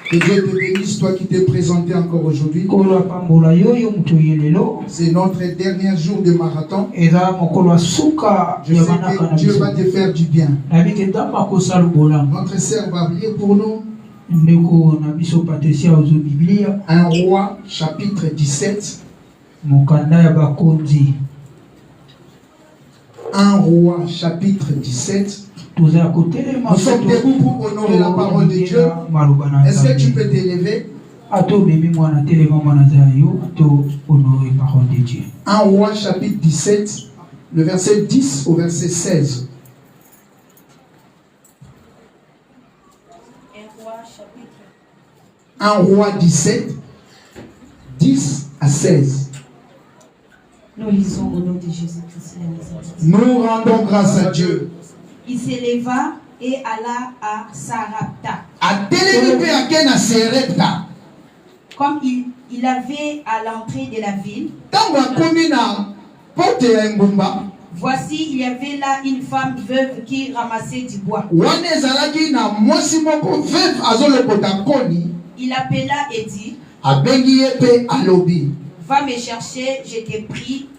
Que Dieu te bénisse, toi qui t'es présenté encore aujourd'hui. C'est notre dernier jour de marathon. Je sais que Dieu va te faire du bien. Notre sœur va prier pour nous. 1 Roi, chapitre 17. 1 Roi, chapitre 17. Nous sommes debout pour honorer la parole de Dieu. Est-ce que tu peux t'élever? 1 Roi chapitre 17, le verset 10 au verset 16. 1 Roi 17, 10 à 16. Nous lisons au nom de Jésus-Christ. Nous rendons grâce à Dieu. Il s'éleva et alla à Sarepta. Comme il avait à l'entrée de la ville, voici, il y avait là une femme veuve qui ramassait du bois. Il appela et dit, va me chercher, je t'ai pris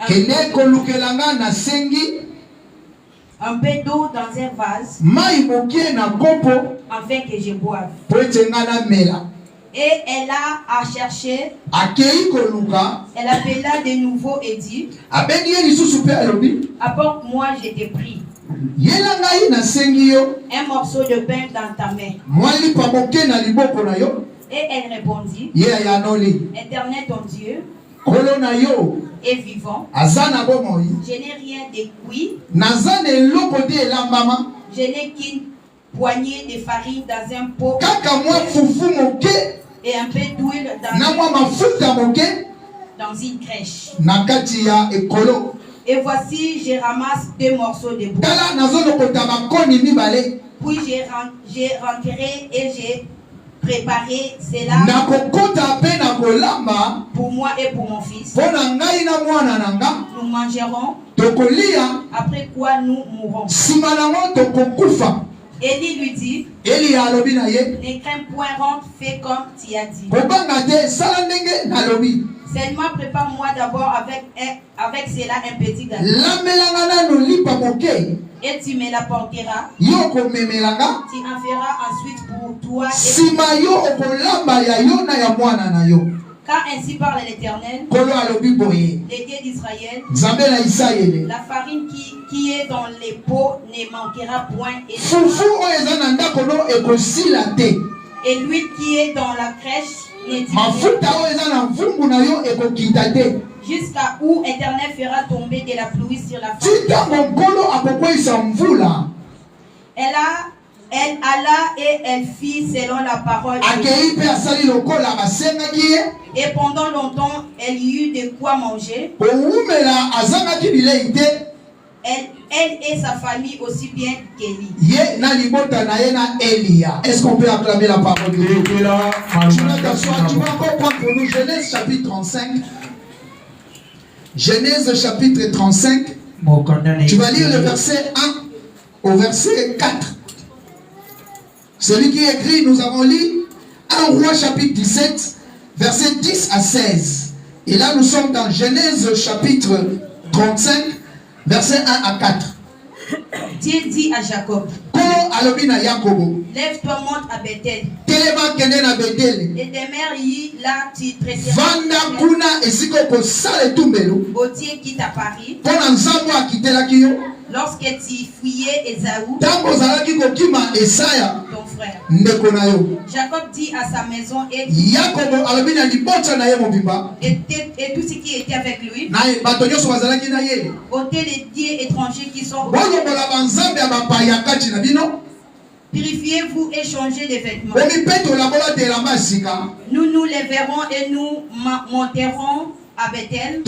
un peu d'eau dans un vase, afin que je boive. Et elle a cherché, elle appela de nouveau et dit, apporte-moi, je t'ai pris un morceau de pain dans ta main. Et elle répondit, Éternel ton Dieu est vivant, je n'ai rien de cuit, je n'ai qu'une poignée de farine dans un pot et un peu d'huile dans une crèche. Et voici, je ramasse 2 morceaux de bois. Puis j'ai rentré et j'ai préparé cela pour moi et pour mon fils. Nous mangerons, après quoi nous mourrons. Élie lui dit, ne crains point, rentre, fais comme tu as dit. Seulement prépare-moi d'abord avec cela un petit gâteau. Et tu me l'apporteras. Tu en feras ensuite pour toi et car ainsi parle l'Éternel, le Dieu d'Israël, la farine qui est dans les pots ne manquera point et l'huile qui est dans la crèche ne diminuera jusqu'à où Éternel fera tomber de la pluie sur la farine. Elle alla et elle fit selon la parole de Dieu. Et pendant longtemps, elle y eut de quoi manger. Elle et sa famille aussi bien qu'Élie. Est-ce qu'on peut acclamer la parole de Dieu? Tu vas encore prendre pour nous Genèse chapitre 35. Genèse chapitre 35. Tu vas lire le verset 1 au verset 4. Celui qui écrit, nous avons lu 1 Roi chapitre 17, verset 10 à 16. Et là, nous sommes dans Genèse chapitre 35, verset 1 à 4. Dieu dit à Jacob, lève-toi, monte à Bethel. Et demeure là, tu traiteras au Dieu qui t'apparut lorsque tu fuyais Ésaü, ton frère. Jacob dit à sa maison et tout ce qui était avec lui, ôtez les dieux étrangers qui sont purifiez-vous et changez de vêtements. Nous nous lèverons et nous monterons à Bethel.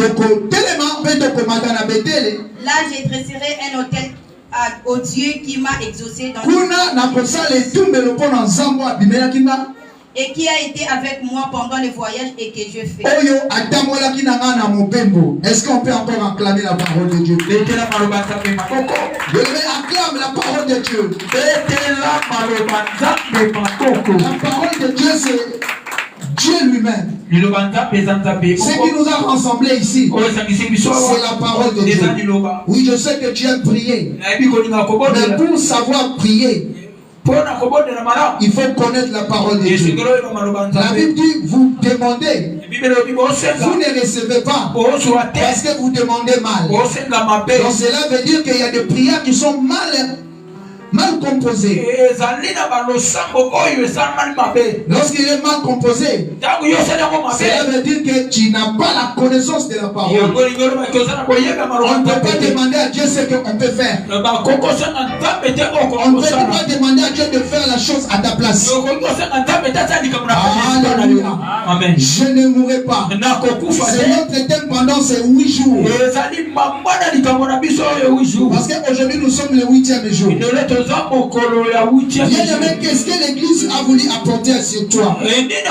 Là, je dresserai un autel au Dieu qui m'a exaucé dans et qui a été avec moi pendant le voyage et que je fais. Est-ce qu'on peut encore acclamer la parole de Dieu? Acclame la parole de Dieu. La parole de Dieu, c'est Dieu lui-même. Ce qui nous a rassemblés ici, c'est la parole de Dieu. Oui, je sais que tu aimes prier. Mais pour savoir prier, il faut connaître la parole de Dieu. La Bible dit, vous demandez, vous ne recevez pas parce que vous demandez mal. Donc cela veut dire qu'il y a des prières qui sont mal composé. Lorsqu'il est mal composé, cela veut dire que tu n'as pas la connaissance de la parole. On ne peut pas demander à Dieu ce qu'on peut faire. On ne peut pas demander à Dieu de faire la chose à ta place. Alléluia. Amen. Je ne mourrai pas. C'est notre thème pendant ces 8 jours. Parce qu'aujourd'hui nous sommes le 8e jour. Bien-aimé, qu'est-ce que l'Église a voulu apporter sur toi? L'Église a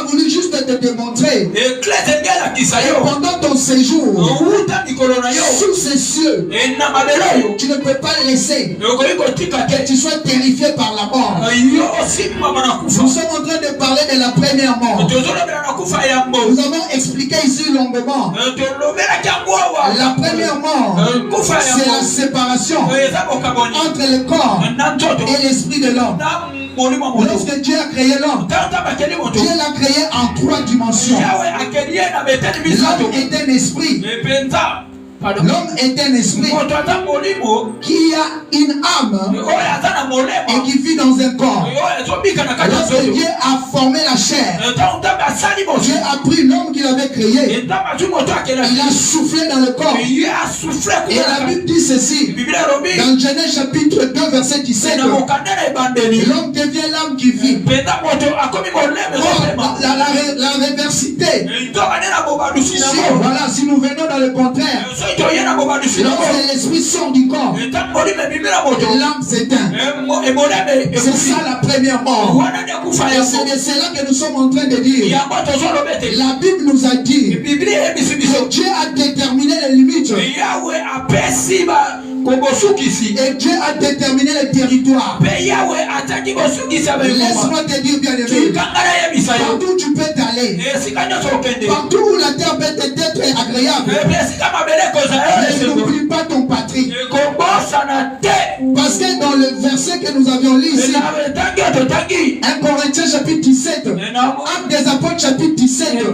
voulu juste te démontrer que pendant ton séjour sous ces cieux, tu ne peux pas laisser que tu sois terrifié par la mort. Nous sommes en train de parler de la première mort. Nous avons expliqué ici longuement. La première mort, c'est la séparation entre le corps et l'esprit de l'homme. Lorsque Dieu a créé l'homme, Dieu l'a créé en 3 dimensions. L'homme est un esprit. L'homme est un esprit qui a une âme et qui vit dans un corps. Lorsque Dieu a formé la chair, Dieu a pris l'homme qu'il avait créé, il a soufflé dans le corps. Et la Bible dit ceci dans Genèse chapitre 2 verset 17, l'homme devient l'âme qui vit. La réversité, voilà, si nous venons dans le contraire, lorsque l'esprit sort du corps, l'âme s'éteint. C'est ça la première mort. Et c'est de cela que nous sommes en train de dire. La Bible nous a dit que Dieu a déterminé les limites. Et Dieu a déterminé le territoire. Laisse-moi te dire, bien aimé, partout tu peux t'aller, partout où la terre peut être agréable, mais n'oublie pas ton patrie. Parce que dans le verset que nous avions lu ici, 1 Corinthiens chapitre 17, Actes des Apôtres chapitre 17, le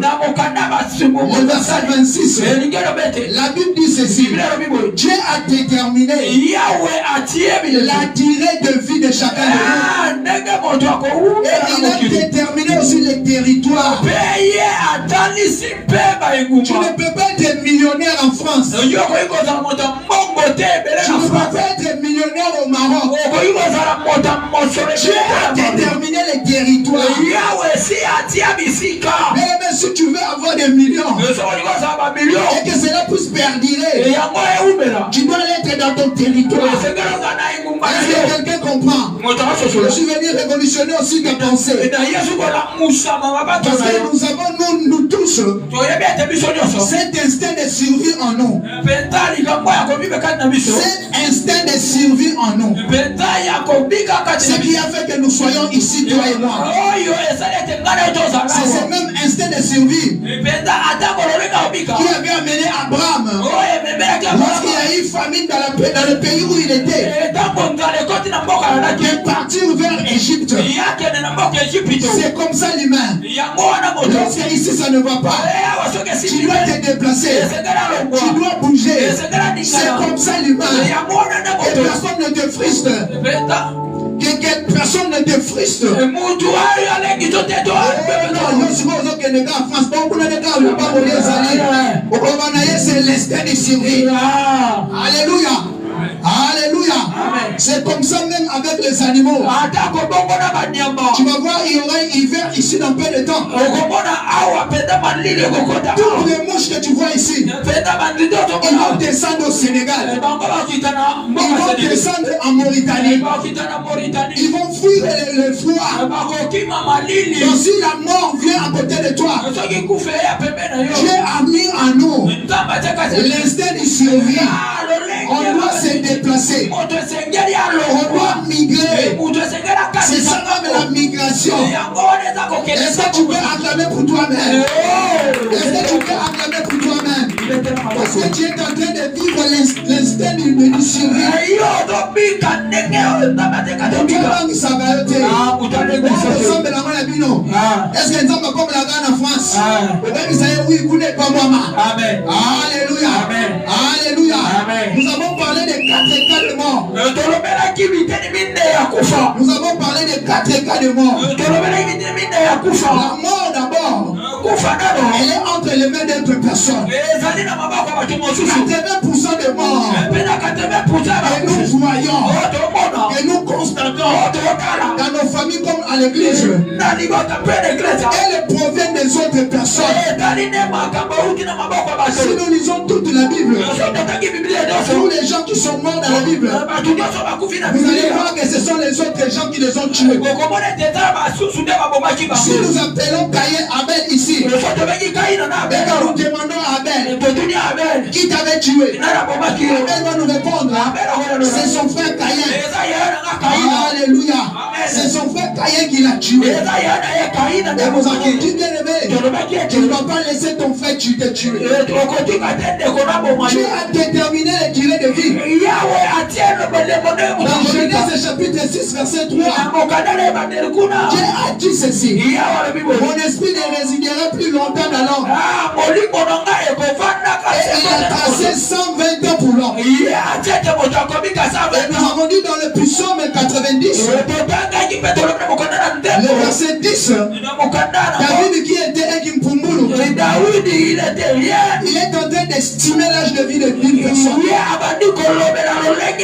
verset 26, la Bible dit ceci: Dieu a déterminé la durée de vie de chacun de nous. Et il a déterminé aussi les territoires. Tu ne peux pas être millionnaire en France. Tu ne peux pas être millionnaire au Maroc. Dieu a déterminé les territoires. Mais si tu veux avoir des millions et que cela puisse perdurer, tu dois être dans ton territoire. Est-ce que quelqu'un comprend? Je suis venu révolutionner aussi ta pensée. Parce que nous avons, nous tous, cet instinct de survie en nous. Cet instinct de survie en nous. Ce qui a fait que nous soyons ici, toi et moi. C'est ce même instinct de survie qui avait amené Abraham, lorsqu'il y a eu famine dans le pays où il était, de partir vers Égypte. C'est comme ça l'humain. Lorsque ici ça ne va pas, tu dois te déplacer, tu dois bouger. C'est comme ça l'humain. Et personne ne te frustre. Que personne ne te frustre. C'est l'instinct de survie. Alléluia. Alléluia. C'est comme ça même avec les animaux. Tu vas voir, il y aura un hiver ici dans peu de temps. Toutes les mouches que tu vois ici, ils vont descendre au Sénégal. Ils vont descendre en Mauritanie. Ils vont fuir le froid. Donc si la mort vient à côté de toi, Dieu a mis en nous l'instinct de survie. On doit se déplacer. On doit migrer. C'est ça même la migration. Est-ce que tu peux acclamer pour toi-même? Est-ce que tu peux acclamer pour toi-même? Parce que tu es en train de vivre l'instinct de survie. Est-ce que nous sommes comme la Ghana en France? Alléluia. Alléluia. Nous avons parlé des 4 cas de mort. Nous avons parlé des 4 cas de mort. La mort d'abord, elle est entre les mains d'autres personnes. 80% de morts que nous voyons, que nous constatons dans nos familles comme à l'église, elles proviennent des autres personnes. Si nous lisons toute la Bible, tous les gens qui sont morts dans la Bible, vous allez voir que ce sont les autres gens qui les ont tués. Si nous appelons Caïn Abel ici, et quand nous demandons à Abel, qui t'avait tué? Abel va nous répondre, c'est son frère Caïn. Alléluia. C'est son frère Caïn qui l'a tué. Et vous avez dit, bien aimé, tu ne dois pas laisser ton frère te tuer. Dieu a déterminé les durées de vie. Dans Genèse chapitre 6 verset 3, Dieu a dit ceci: mon esprit ne résiderait plus longtemps dans l'homme. Et il a tracé 120 ans pour l'homme. Et nous avons dit dans le psaume 90, le verset 10, David qui était un Kimpumbulu, il est en train d'estimer l'âge de vie d'une personne.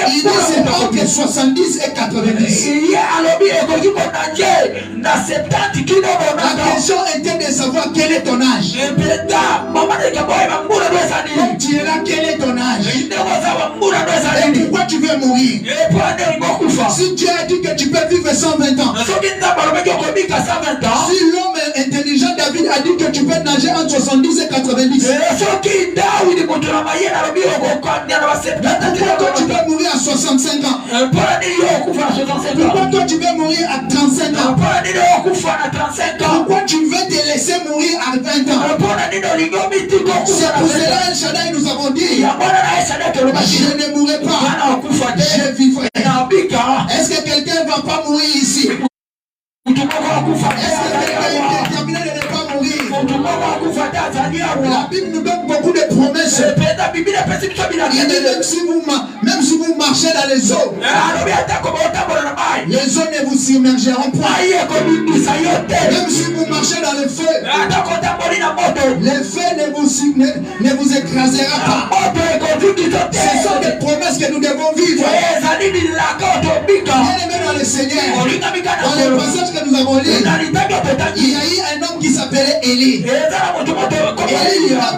Il dit c'est entre 70 et 90. La question était de savoir quel est ton âge. Comme tu es là, quel est ton âge? Et pourquoi tu veux mourir? Si Dieu a dit que tu peux vivre 120 ans, si l'homme intelligent David a dit que tu peux nager entre 70 et 90, pourquoi toi tu peux mourir à 65 ans? Pourquoi toi tu veux mourir à 35 ans? Pourquoi tu veux te laisser mourir à 20 ans? C'est pour cela El Shaddai nous avons dit, je ne mourrai pas, je vivrai. Est-ce que quelqu'un ne va pas mourir ici? Est-ce que quelqu'un est déterminé de ne pas mourir? La Bible nous donne beaucoup de promesses. Il dit même si vous marchez dans les eaux, les eaux ne vous submergeront point. Même si vous marchez dans le feu, le feu ne vous écrasera pas. Ce sont des promesses que nous devons vivre. Bien aimé dans le Seigneur, dans le passage que nous avons lu, il y a eu un homme qui s'appelait Élie. Élie,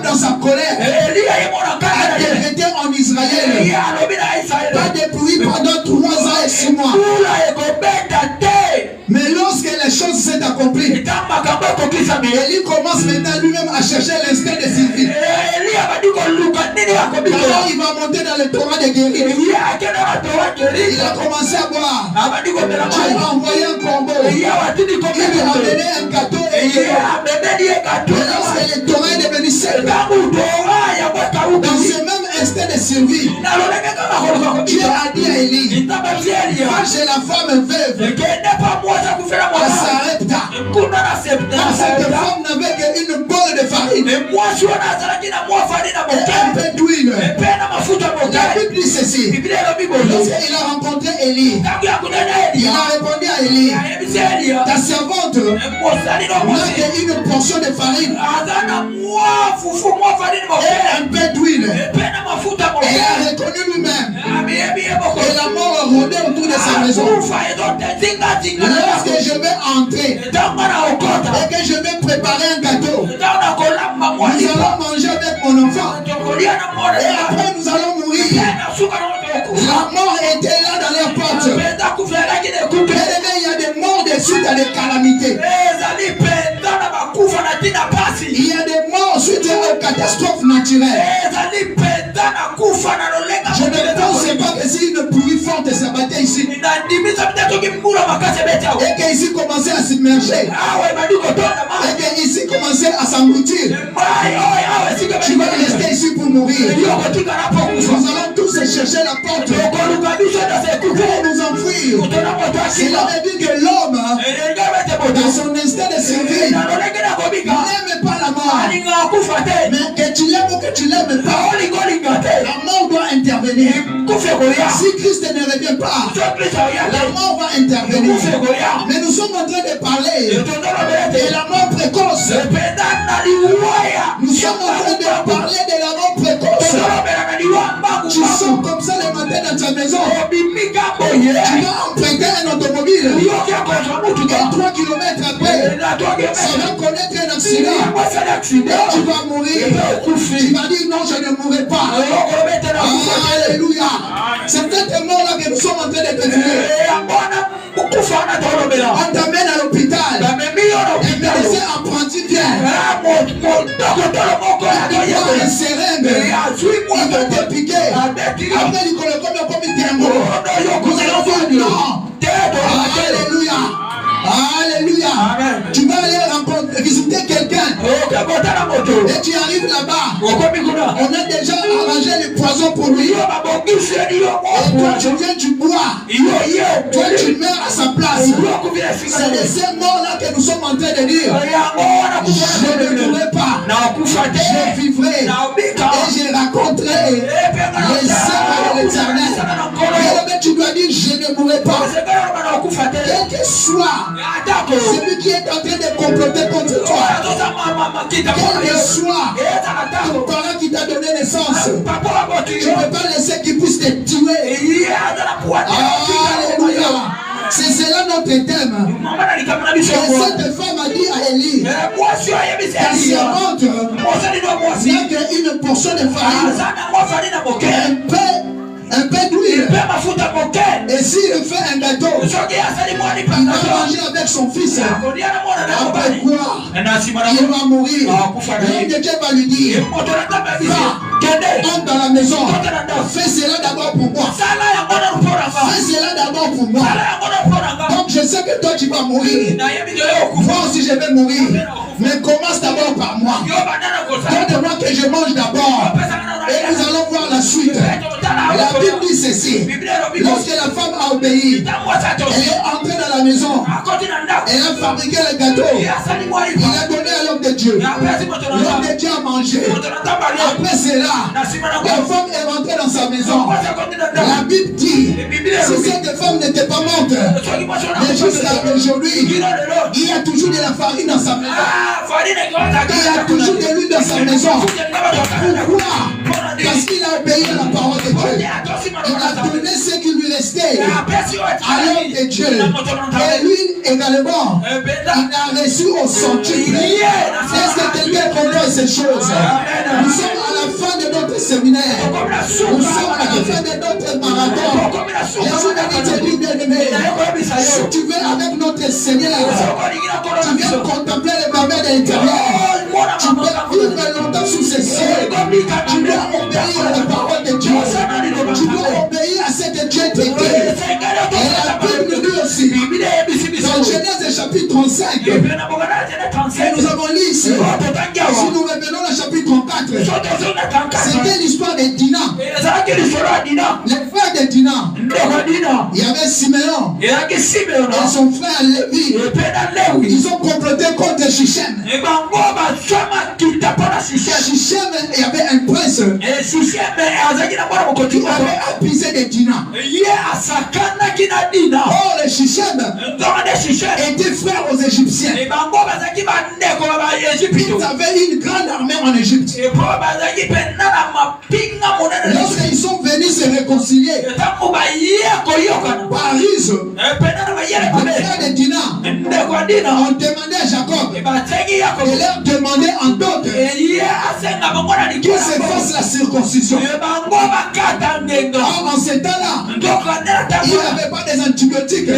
dans sa colère, a décrété en Israël pas de pluie pendant 3 ans et 6 mois. Mais lorsque les choses s'est accomplies, Élie commence maintenant lui-même à chercher l'instinct de survie. Alors il va monter dans le torrent de guérison. Il a commencé à boire. Dieu a envoyé un corbeau. Il lui a amené un gâteau. Et lorsque le torrent est devenu sec, dans ce même instinct de survie, Dieu a dit à Élie, va chez la femme veuve à Sarepta. Cette femme n'avait qu'une bonne de farine et un peu d'huile. La Bible dit ceci. Lorsqu'il a rencontré Élie, il a répondu à Élie, ta servante n'a qu'une portion de farine et un peu d'huile. Et il a reconnu lui-même que la mort rôdait autour de sa maison. Lorsque je vais entrer et que je vais préparer un gâteau, nous allons manger avec mon enfant et après nous allons mourir. La mort était là dans les portes. Il y a des morts suite à des calamités. Il y a des morts suite aux catastrophes naturelles. Je ne pense pas que si une pluie forte s'abattait ici et qu'ici commençait à s'immerger et qu'ici commençait à s'engloutir, tu vas rester ici pour mourir. Nous allons tous chercher la porte pour nous enfuir. Cela veut dire que l'homme, dans son instinct de survie, n'aime pas la mort. Mais que tu l'aimes ou que tu l'aimes pas, la mort doit intervenir. Si Christ ne revient pas, la mort va intervenir. Mais nous sommes en train de parler de la mort précoce. Nous sommes en train de parler de la mort précoce. Tu sors comme ça le matin dans ta maison. Tu vas emprunter un automobile. Et 3 kilomètres après, ça va connaître un accident. Et tu vas mourir. Tu vas dire non, je ne mourrai pas. Alléluia. C'est cette mort-là que nous sommes en train de devenir. On t'amène à l'hôpital. Un médecin apprenti vient. Il prend une seringue. Il va te piquer. Après, il connaît comme il t'aime. Nous allons voir non. Alléluia. Alléluia. Tu vas aller visiter quelqu'un et tu arrives là-bas. On a déjà arrangé les poisons pour lui. Et toi tu viens, tu bois. Toi tu meurs à sa place. C'est de ces morts-là que nous sommes en train de dire. Je ne mourrai pas. Je vivrai. Et je raconterai les œuvres de l'Éternel. Mais tu dois dire je ne mourrai pas. Quel que soit celui qui est en train de comploter contre toi, quel que soit ton parent qui t'a donné naissance, tu ne peux pas laisser qu'il puisse te tuer. Alléluia. C'est cela notre thème. Et cette femme a dit à Élie, ta servante n'a qu'une portion de farine, un peu d'huile. Et s'il fait un gâteau, il va manger avec son fils. Après quoi, il va mourir. L'homme de Dieu va lui dire, va, entre dans la maison. Fais cela d'abord pour moi. Fais cela d'abord pour moi. Donc je sais que toi tu vas mourir. Moi aussi je vais mourir. Mais commence d'abord par moi. Donne-moi que je mange d'abord. Et nous allons voir la suite. La Bible dit ceci. Lorsque la femme a obéi, elle est entrée dans la maison. Elle a fabriqué le gâteau. Il a donné à l'homme de Dieu. L'homme de Dieu a mangé. Après cela, la femme est rentrée dans sa maison. La Bible dit, si cette femme n'était pas morte, mais jusqu'à aujourd'hui, il y a toujours de la farine dans sa maison. Il y a toujours de l'huile dans sa maison. Pourquoi? Parce qu'il a obéi à la parole de Dieu. Il a donné ce qui lui restait à l'homme de Dieu. Et lui également, il a reçu au centuple. Est-ce que quelqu'un comprend ces choses? Nous sommes à la fin de notre séminaire. Nous sommes à la fin de notre marathon. Et je vais te dire, bien-aimé, si tu veux avec notre Seigneur, tu viens contempler les merveilles de l'intérieur. Tu peux vivre longtemps sous ces cieux. Tu dois obéir à la parole de Dieu. Tu dois obéir à ce que Dieu te dit. Et la Bible nous dit aussi, dans Genèse chapitre 35, et nous avons lu ici, si nous revenons au chapitre 34, c'était l'histoire de Dina. Les frères de Dina, il y avait Siméon et son frère Lévi. Ils ont comploté contre Shichem. Shichem, il y avait un prince qui avait abusé des dinars. Oh, les Shichem étaient frères aux Égyptiens. Ils avaient une grande armée en Égypte. Lorsqu'ils sont venus se réconcilier, par ruse, les frères des dinars ont demandé à Jacob de leur demander en dot qu'il se fasse la circoncision. Or, en ce temps-là, il n'y avait pas des antibiotiques.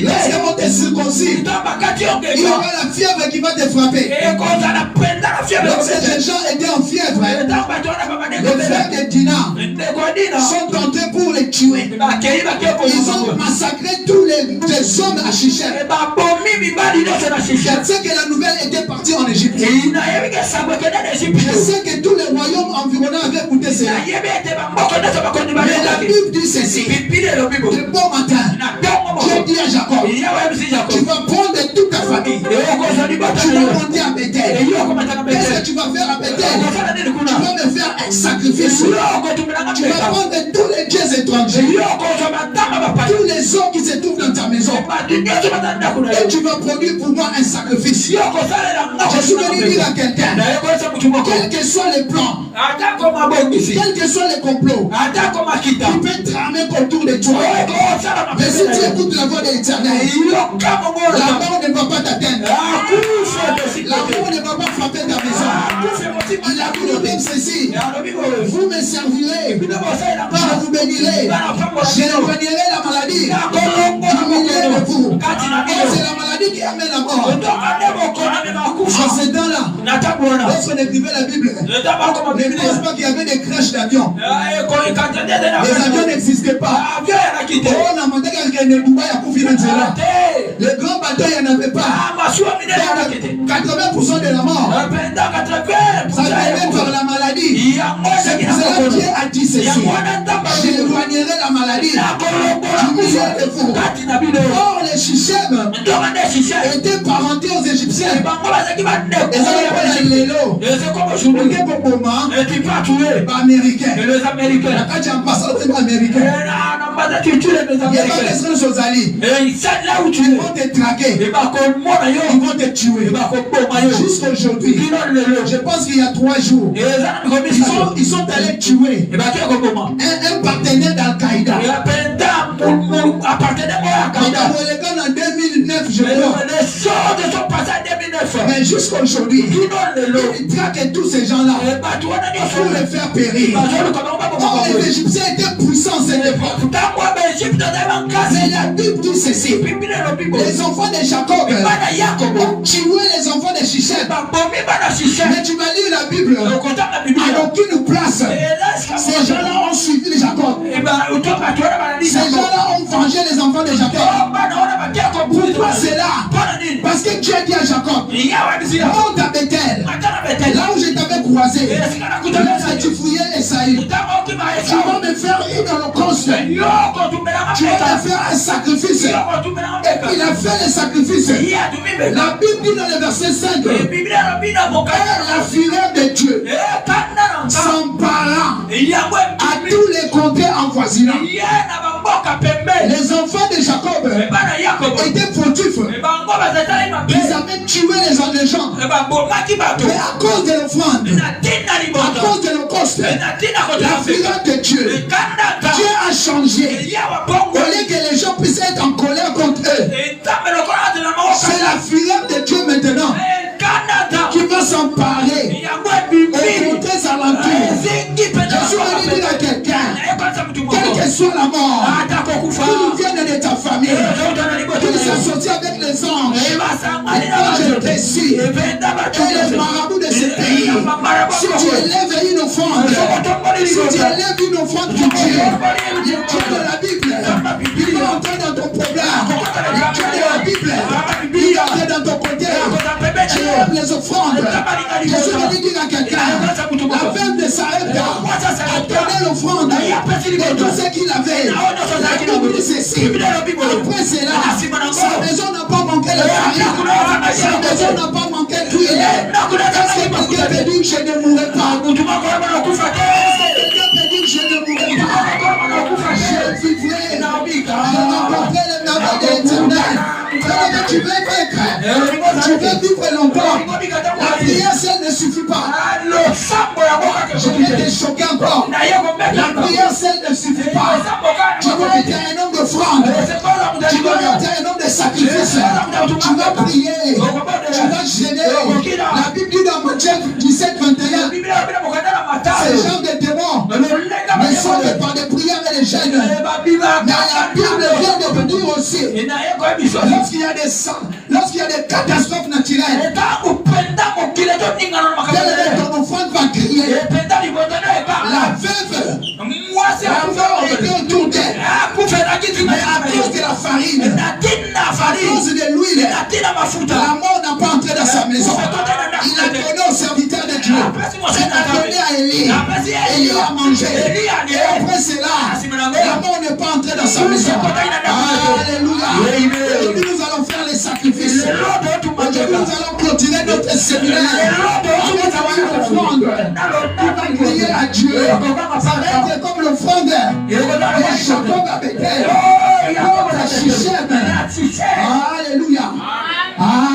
Lorsqu'ils vont te circoncire, il y aura la fièvre qui va te frapper. Lorsque les gens étaient en fièvre, les frères des dinars sont entrés pour les tuer. Ils ont massacré tous les hommes à Shichem. Je sais que la nouvelle était partie en Égypte. Je sais que tous les royaumes environnants avaient écouté cela. Mais la Bible dit ceci. Le bon matin, Dieu dit à Jacob, tu vas prendre toute ta famille. Tu vas monter à Bethel. Qu'est-ce que tu vas faire à Bethel? Tu vas me faire un sacrifice. Tu vas prendre tous les dieux étrangers, tous les hommes qui se trouvent dans ta maison, et tu vas produire pour moi un sacrifice. Je suis venu dire à quelqu'un, quels que soient les plans, quels que soient les complots, qui peut tramer autour de toi, mais si tu écoutes la voix de l'Éternel, la mort ne va pas t'atteindre. La mort ne va pas frapper ta maison. Il a dit le Bible ceci: vous me servirez, je vous bénirai, j'éloignerai la maladie du milieu de vous. Et c'est la maladie qui amène la mort. En ce temps-là, lorsqu'on écrivait la Bible, ne pense pas qu'il y avait des crashs d'avions. Les avions n'existaient pas. Les grands bateaux, il n'y en avait pas. 80% de la mort, ça venait par la maladie. C'est pour cela que Dieu a dit ceci: j'éloignerai la maladie du milieu de vous. Or, les Shichem étaient parentés aux Égyptiens. Et ça s'appelle les Lélo. Américains. Quand tu as un passage américain, il y a pas de choses à lire. Ils vont te traquer. Ils vont te tuer. Jusqu'à aujourd'hui, je pense qu'il y a 3 jours, ils sont allés tuer un partenaire d'Al-Qaïda. En 2009, je crois. Mais jusqu'à aujourd'hui, ils traquent tous ces gens-là pour les faire périr. Or, les Égyptiens étaient puissants à cette époque. Mais la Bible dit ceci: les enfants de Jacob ont tué les enfants de Shichem. Mais tu vas lire la Bible, à aucune place ces gens-là ont suivi Jacob. Ces gens-là ont vengé les enfants de Jacob. Pourquoi c'est là? Parce que Dieu dit à Jacob: monte à Bethel, là où je t'avais croisé, là où tu fouillais Esaïe. Tu vas me faire une holocauste. Tu vas me faire un sacrifice. Et puis il a fait le sacrifice. La Bible dit dans le verset 5, la fureur de Dieu s'empara à tous les contrées envoisinants. Les enfants de Jacob étaient fautifs. Ils avaient tué les gens. Mais à cause de l'offrande, à cause de l'holocauste, la fureur de Dieu a changé. Au lieu que les gens puissent être en colère contre eux, c'est la fureur de Dieu maintenant qui va s'emparer aux contrées alentours. Je suis venu dire à quelqu'un, quelle que soit la mort, qu'il vienne de ta famille, qu'il s'associe avec les anges, et quand je décide, et les marabouts de ce pays, si tu élèves une offrande, pour Dieu, le Dieu de la Bible, il va entrer dans ton problème. Le Dieu de la Bible, il va entrer dans ton côté. Tu aimes les offrandes. Je suis venu dire à quelqu'un, la veuve de Sarepta a donné l'offrande de tout ce qu'il avait. La Bible dit ceci: après cela, sa maison n'a pas manqué de farine, sa maison n'a pas manqué d'huile. Qu'est-ce qui Quelqu'un peut dire je ne mourrai pas. Quelqu'un peut dire je ne mourrai pas. Je vivrai. Je rencontrerai le merveilles de l'Éternel. Tu veux vaincre. Tu veux vivre longtemps. La prière seule ne suffit pas. Je vais te choquer encore. La prière seule ne suffit pas. Tu dois être un homme d'offrande. Tu dois être un homme de sacrifice. Tu dois prier. Tu dois gêner. La Bible dit dans Matthieu 17, 21. Ces gens de démons ne sont que par des prières et des jeûnes. Mais la Bible vient de vous dire aussi, lorsqu'il y a des catastrophes naturelles, ton offrande va crier. La veuve était autour d'elle. Mais à cause de la farine, à cause de l'huile, la mort n'a pas entré dans sa maison. Il a donné au serviteur de Dieu. Il a donné à Élie. Élie a mangé. Et après cela, la mort n'est pas entrée dans sa maison. Alléluia. Aujourd'hui, nous allons faire les sacrifices. Aujourd'hui, nous allons continuer notre séminaire. Nous allons offrande. Nous allons prier à Dieu. Ça va être comme l'offrande. Jacob a Bethel. Alléluia.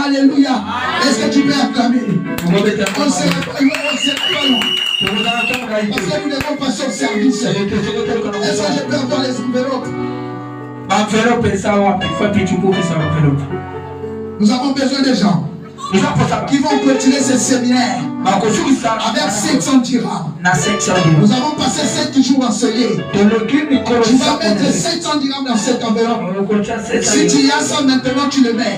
Alléluia. Est-ce que tu peux acclamer? On ne sait pas loin. Parce que nous devons passer au service. Est-ce que je peux avoir les enveloppes? Nous avons besoin de gens qui vont continuer ce séminaire avec 700 dirhams. Nous avons passé 7 jours ensoleillés. Tu vas mettre 700 dirhams dans cette enveloppe. Si tu y as ça maintenant, tu le mets.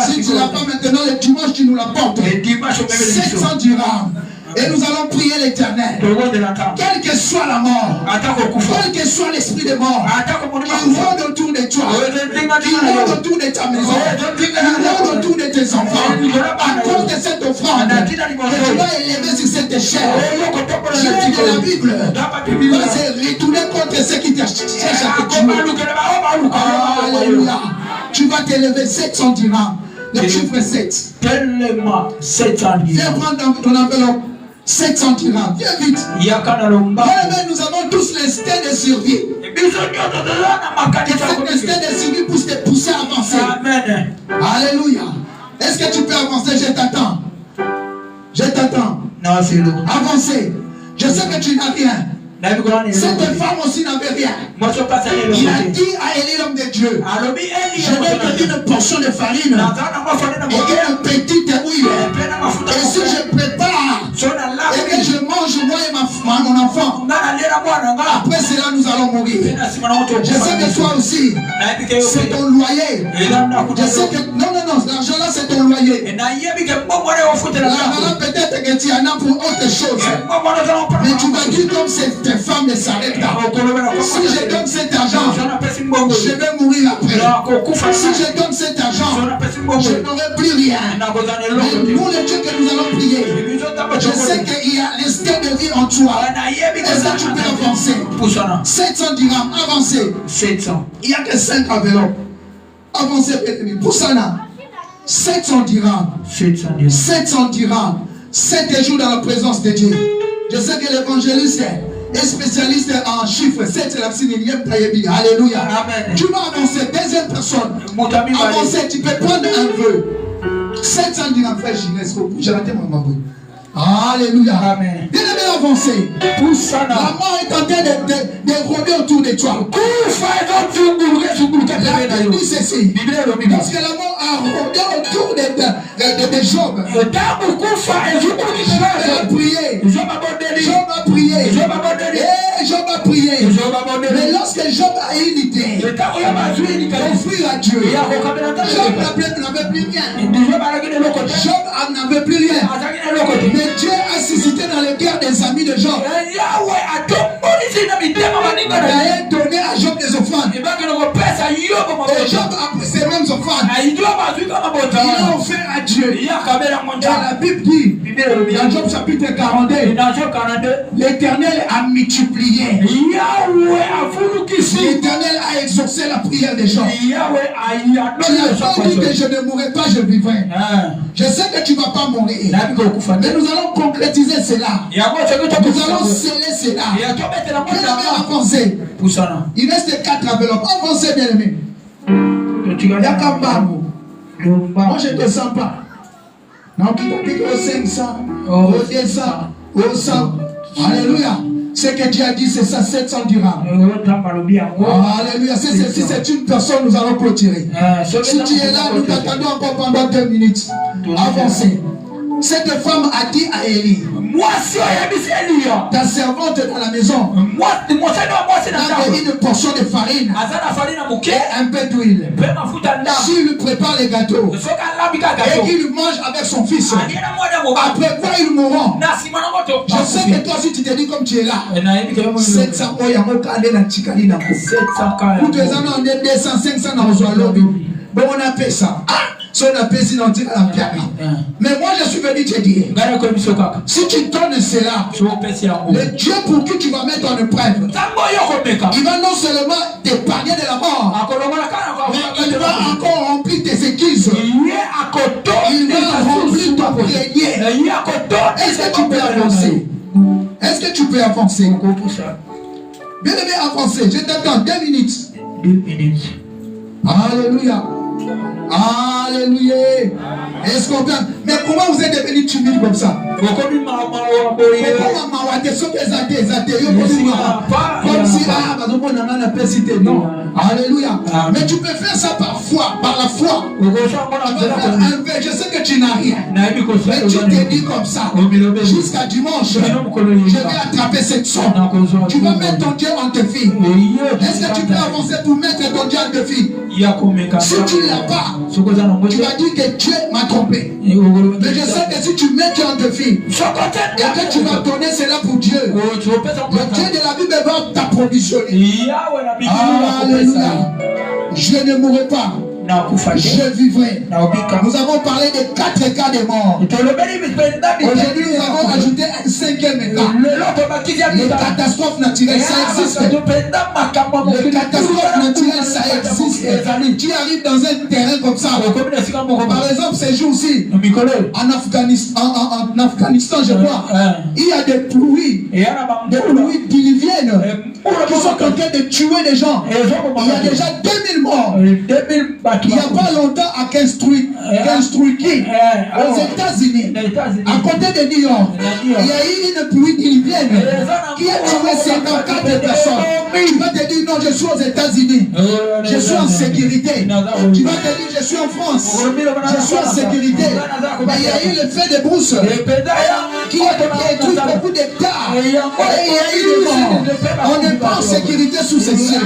Si tu ne l'as pas maintenant, le dimanche, tu nous l'apportes. 700 dirhams. Et nous allons prier l'Éternel. Quelle que soit la mort, quel que soit l'esprit de mort, qui rôde autour de toi, qui rôde autour de ta maison, qui rôde autour de tes enfants, à cause de cette offrande, que tu vas élever sur cette échelle. J'ai dit de la Bible, c'est retourner contre ceux qui te cherchent à te tuer. Alléluia. Tu vas t'élever 700 dirhams. Le chiffre 7. Viens prendre dans ton enveloppe. 700 dirhams. Viens vite. Nous avons tous l'instinct de survie. Et cet instinct de survie pousse te pousser à avancer. Amen. Alléluia. Est-ce que tu peux avancer? Je t'attends. Je t'attends. Non, c'est lourd. Avancer. Je sais que tu n'as rien. Cette femme aussi n'avait rien. Il a dit à Élie, l'homme de Dieu, je vais te donner une portion de farine et une petite huile. Et si je prépare et que je mange moi et mon enfant, après cela nous allons mourir. Je sais que toi aussi, c'est ton loyer. Je sais que non, l'argent là c'est ton loyer. L'argent peut-être que tu en as pour autre chose. Mais tu vas dire comme cette femme ne s'arrête pas. Si je donne cet argent, je vais mourir après. Si je donne cet argent, je n'aurai plus rien. Mais nous, le Dieu que nous allons prier, je sais qu'il y a l'instinct de vie en toi. Est-ce que tu peux avancer? 700 dirhams, avancez. 700. Il n'y a que 5 enveloppes. Avancez, pour ça là. 700 dirhams. 700 dirhams. 7 jours dans la présence de Dieu. Je sais que l'évangéliste est spécialiste en chiffres. 7 c'est la synonyme Taïbi. Alléluia. Amen. Tu vas avancer. Deuxième personne. Avancer. Tu peux prendre un vœu. 700 dirhams, frère Ginès. J'ai raté mon maman. Alléluia. Amen. Bien aimé, avancez. La mort est en train de rôder autour de toi. La Bible dit ceci. Parce que la mort a rôdé autour de Job. Job a prié. Job a prié. Job a prié. Mais lorsque Job a eu l'idée d'offrir à Dieu, Job n'avait plus rien. Job n'avait plus rien. Mais Dieu a suscité dans les cœurs des amis de Job. Il a donné à Job des offrandes. Et Job a pris ces mêmes Jéhoshaphat. Il a offert à Dieu. Et la Bible dit, dans Job chapitre 42, l'Éternel a multiplié. L'Éternel a exaucé la prière des gens. Tu as pas dit que je ne mourrai pas, je vivrai. Je sais que tu ne vas pas mourir. Mais nous allons concrétiser cela. Nous allons sceller cela. Avancez. Il reste 4 enveloppes. Avancez, bien aimé. Moi, je ne te sens pas. Non, tu t'as dit que 500, au 200, au 100. Alléluia. Ce que Dieu a dit, c'est ça, 700 dirhams. Alléluia. Si c'est une personne, nous allons clôturer. Si tu es là, nous t'attendons encore pendant 2 minutes. Avancez. Cette femme a dit à Élie, ta servante est dans la maison. Donne une portion de farine et un peu d'huile. S'il lui prépare les gâteaux et qu'il mange avec son fils, après quoi ils mourront. Je sais que toi aussi tu te dis comme tu es là. 700 pour 2 ans, on est 200, 500 dans le lobby. Bon, on a fait ça. Si on a fait ça, on dit à la pierre. Mais moi, je suis venu te dire, si tu donnes cela, le Dieu pour qui tu vas mettre en épreuve, il va non seulement t'épargner de la mort, mais il va encore remplir tes équises. Il va remplir ton grenier. Est-ce que tu peux avancer? Est-ce que tu peux avancer? Bien aimé, avancer. Je t'attends 2 minutes. 2 minutes. Alléluia. Alléluia. Est-ce qu'on peut... Mais comment vous êtes devenu timide comme ça? Comme si non. Alléluia. Mais tu peux faire ça par foi, par la foi. Tu vas faire un verre. Je sais que tu n'as rien. Mais tu te dis comme ça. Jusqu'à dimanche, je vais attraper cette somme. Tu vas mettre ton Dieu en tes filles. Est-ce que tu peux avancer pour mettre ton Dieu en tes filles? Si tu ne l'as pas, tu vas dire que Dieu m'a trompé. Mais je sais que si tu mets Dieu en tes filles et que tu vas donner cela pour Dieu, le Dieu de la Bible va t'approvisionner. Alléluia. Je ne mourrai pas. Je vivrai. Nous avons parlé de 4 cas de mort. Aujourd'hui, nous avons ajouté un 5e cas. Les catastrophes naturelles, ça existe. Les catastrophes naturelles, ça existe. Tu arrives dans un terrain comme ça. Par exemple, ces jours-ci, en Afghanistan, je crois, il y a des pluies diluviennes qui sont en train de tuer des gens. Il y a déjà 2000 morts. Il n'y a pas longtemps à Kentucky, aux États-Unis, à côté de New York, il y a eu une pluie diluvienne qui a tué 54 personnes. Tu vas te dire non, je suis aux États-Unis, je suis en sécurité. Tu vas te dire je suis en France, je suis en sécurité. Mais il y a eu le feu de brousse qui a détruit beaucoup d'hectares. Et il y a eu des morts. On n'est pas en sécurité sous ces cieux.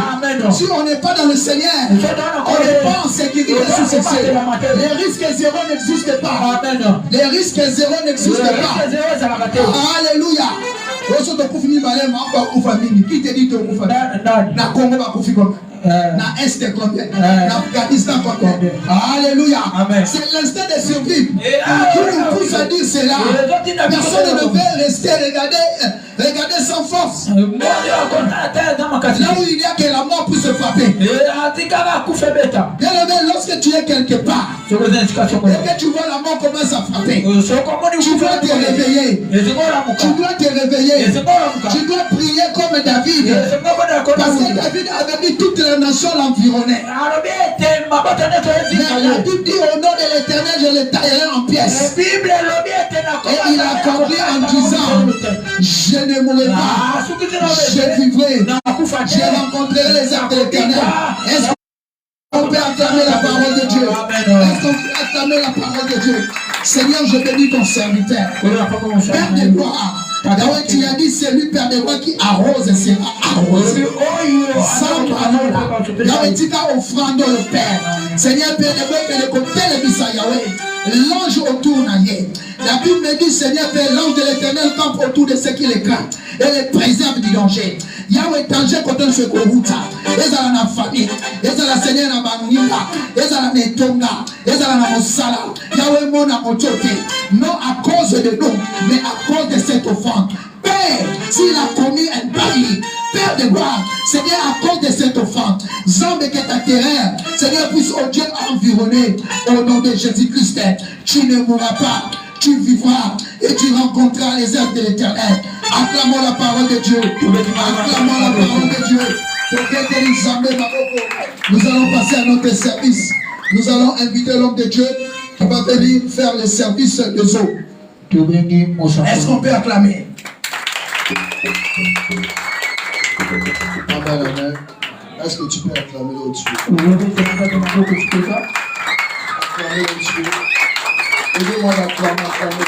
Si on n'est pas dans le Seigneur, on n'est pas en sécurité sous ces cieux. Les risques zéro n'existent pas. Les risques zéro n'existent pas. Alléluia. Qui te dit que tu na Congo va kufi comme na Est combien, na Afghanistan combien. Alléluia. C'est l'instinct de survie qui nous pousse à dire cela. Personne ne veut rester regarder sans force. Là où il y a que la mort puisse se frapper. Bien aimé, lorsque tu es quelque part et que tu vois la mort commence à frapper, tu dois te réveiller. Tu dois te réveiller. Tu dois prier comme David. Parce que David avait dit toute la nation l'environnait. Mais la Bible dit au nom de l'Éternel, je le taillerai en pièces. Et il a conclu en disant, je ne mourrai pas, je vivrai, je rencontrerai les âmes de l'Éternel. Est-ce qu'on peut acclamer la parole de Dieu? Est-ce qu'on peut acclamer la parole de Dieu? Seigneur, je bénis ton serviteur. Père de gloire. D'ailleurs, tu as dit, c'est lui, Père de gloire, qui arrose sera arrosé. Sans parole. D'ailleurs, tu as offrande le Père. Seigneur, Père de gloire, que le côté le Missa Yahweh, l'ange autour n'aille. La Bible me dit, Seigneur, Père, l'ange de l'Éternel campe autour de ceux qui les craignent et les préserve du danger. Yahweh danger quand on se corrupte. Ezala na famille, ezala Seigneur na baninga, ezala na etonga, ezala na mosala. Yahweh mona mochote. Non à cause de nous, mais à cause de cette offrande. Père, s'il a commis un pays, Père de gloire, Seigneur, à cause de cette offrande, Zambé que ta terreur, Seigneur, puisse au Dieu environner au nom de Jésus-Christ. Tu ne mourras pas, tu vivras et tu rencontreras les œuvres de l'Éternel. Acclamons la parole de Dieu. Acclamons la parole de Dieu. Nous allons passer à notre service. Nous allons inviter l'homme de Dieu qui va venir faire le service des eaux. Est-ce qu'on peut acclamer? Amen, amen. Est-ce que tu peux acclamer au-dessus? Acclamer au-dessus. Aidez-moi d'acclamer, acclamer.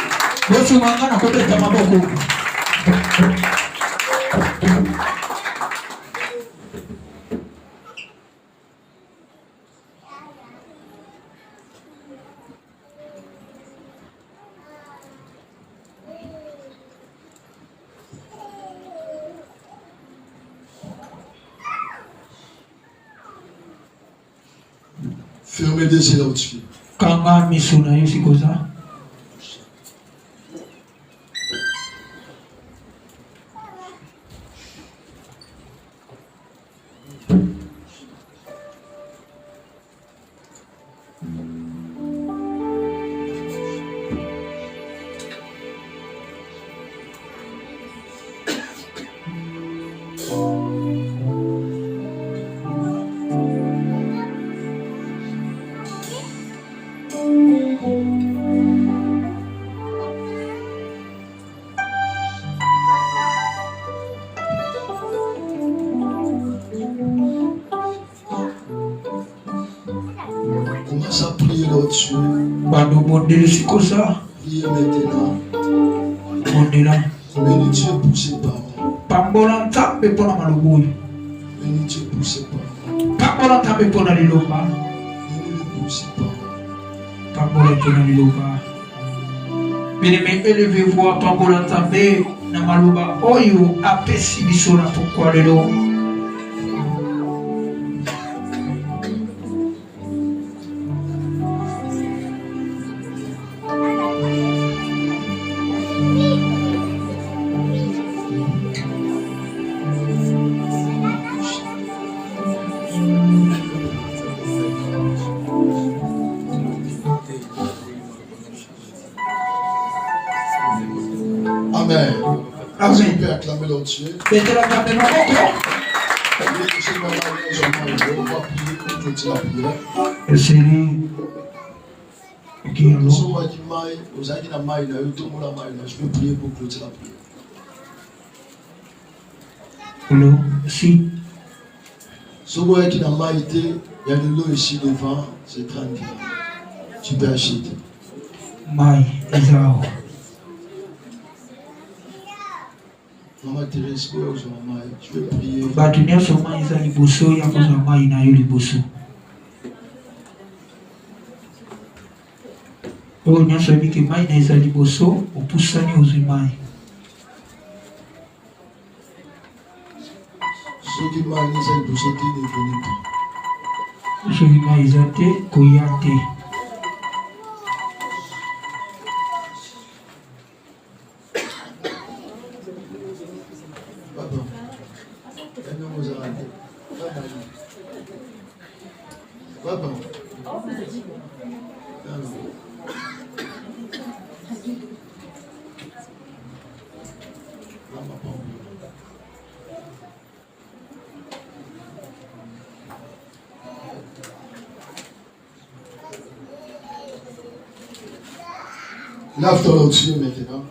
Fermez les yeux là-dessus. Kanga misuna yusikoza. Commence à prier là-dessus. Priez maintenant. Bénis Dieu pour ses parents. Bénis Dieu pour ses parents. Bénis-le pour ses parents. Bien-aimé, élevez-vous à Pambola Tambe, Namaluba, Oyo, Apesi Bisona, pourquoi le lot? Amen. Est-ce qu'on peut acclamer là-dessus? On va prier pour toute la prière. Je peux prier pour clôturer la prière. Si. Si vous êtes dans ma idée, il y a de l'eau ici devant, c'est 30 dirhams. Tu peux acheter. Mai, Ezao. Maman Thérèse, je vais prier. Batunia soma iza liboso ya koza mai na yo liboso. Oyo nyonso yebi ke mai na eza liboso, opusani ozwi mai. Soki mai eza liboso te ne venez pas. Soki mai eza te, koya te. Lave-toi là-dessus maintenant.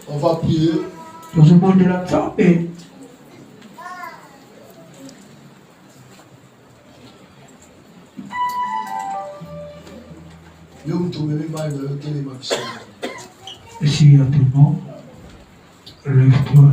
On va prier. Si à ton nom, lève-toi.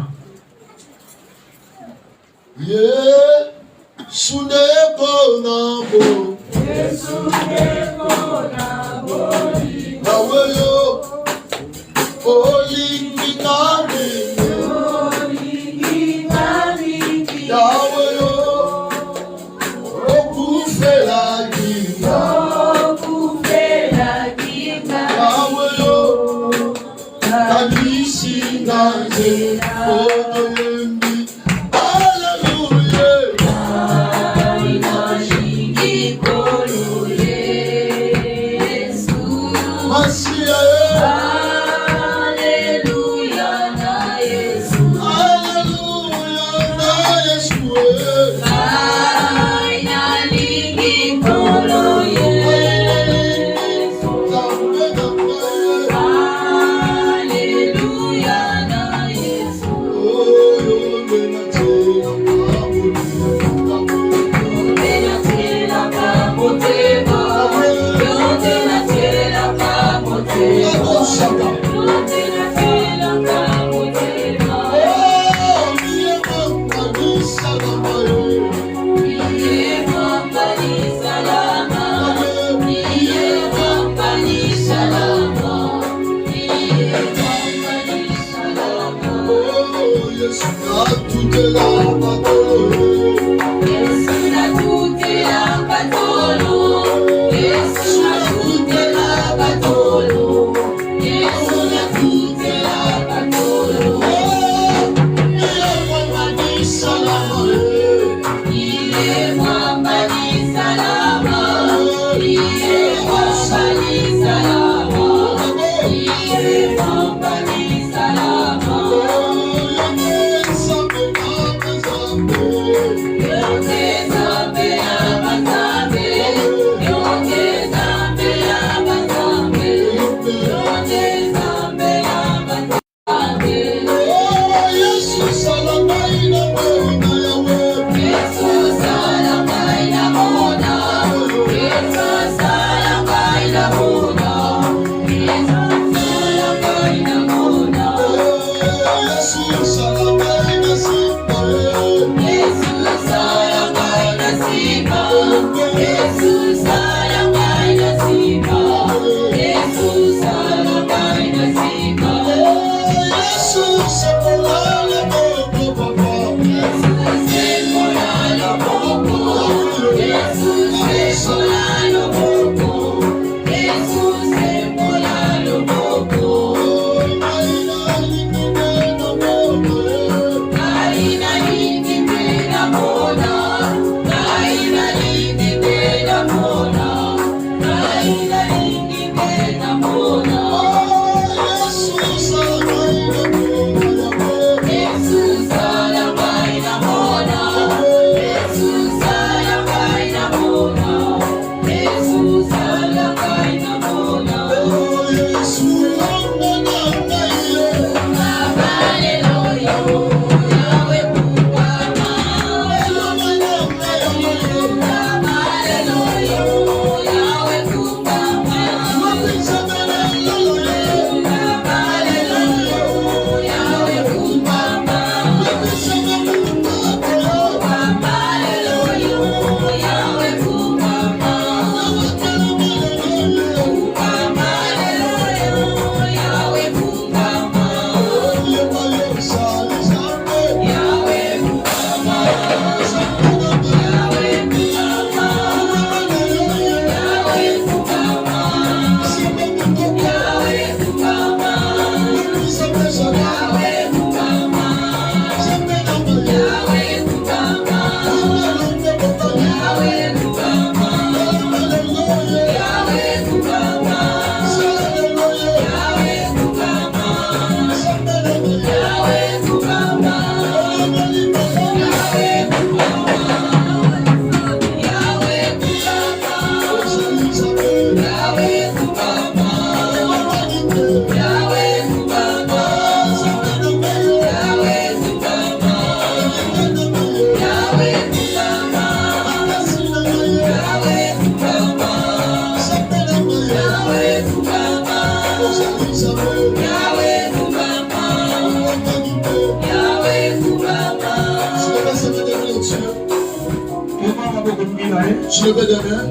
Je vais demain.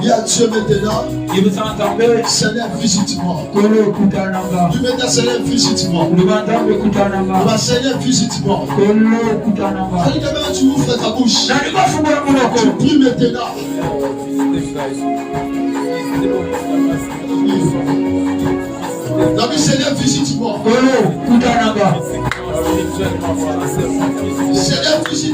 Il y a Dieu maintenant. Seigneur, visite-moi. Tu mets ta Seigneur, visite-moi. Seigneur, visite-moi. Demain, tu ouvres ta bouche. Tu pries maintenant. La vie Seigneur, visite-moi. Seigneur, visite-moi.